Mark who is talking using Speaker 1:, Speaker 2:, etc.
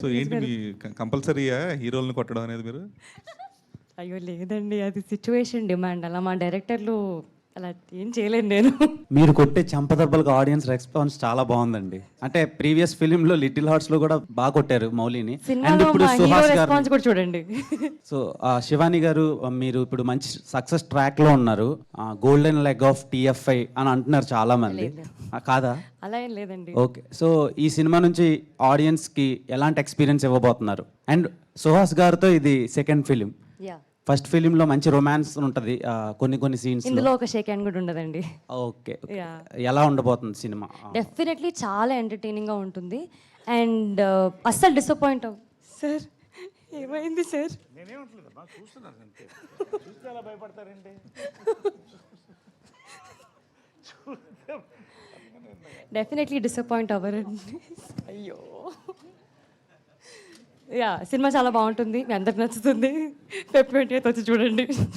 Speaker 1: So ఏంటి మీ కంపల్సరీయా హీరోలను కొట్టడం అనేది మీరు?
Speaker 2: అయ్యో లేదండి, అది సిచ్యువేషన్ డిమాండ్. అలా మా డైరెక్టర్లు అలా ఏం చేయలేను నేను.
Speaker 3: మీరు కొట్టే చంపదెబ్బలకు ఆడియన్స్ రెస్పాన్స్ చాలా బాగుందండి. అంటే ప్రీవియస్ ఫిలిం లో లిటిల్ హార్ట్స్ లో కూడా బాగా కొట్టారు మౌలిని. అండ్
Speaker 2: సినిమాలో
Speaker 3: ఇప్పుడు
Speaker 2: మా హీరో
Speaker 3: సుహాస్ గారు,
Speaker 2: రెస్పాన్స్ కూడా చూడండి.
Speaker 3: సో శివాని గారు, మీరు ఇప్పుడు మంచి సక్సెస్ ట్రాక్ లో ఉన్నారు. గోల్డెన్ లెగ్ ఆఫ్ టిఎఫ్ఐ అని అంటున్నారు చాలా మంది. కాదా?
Speaker 2: అలా ఏం లేదండి.
Speaker 3: ఓకే, సో ఈ సినిమా నుంచి ఆడియన్స్ కి ఎలాంటి ఎక్స్పీరియన్స్ ఇవ్వబోతున్నారు? అండ్ సుహాస్ గారితో ఇది second film.
Speaker 2: Yeah,
Speaker 3: first film లో మంచి రొమాన్స్ ఉంటది కొన్ని సీన్స్.
Speaker 2: ఇందులో ఒక షేక్ హ్యాండ్ కూడా ఉండదండి.
Speaker 3: Okay,
Speaker 2: Yeah.
Speaker 3: ఎలా ఉండబోతుంది సినిమా?
Speaker 2: డెఫినెట్లీ చాలా ఎంటర్టైనింగ్ గా ఉంటుంది. అండ్ అస్సలు డిసప్పాయింట్ సార్. ఏమైంది సార్? డెఫినెట్లీ డిసప్పాయింట్ అవ్వరండి. అయ్యో, యా, సినిమా చాలా బాగుంటుంది, మీ అందరికి నచ్చుతుంది. ఫిబ్రవరి 28th వచ్చి చూడండి.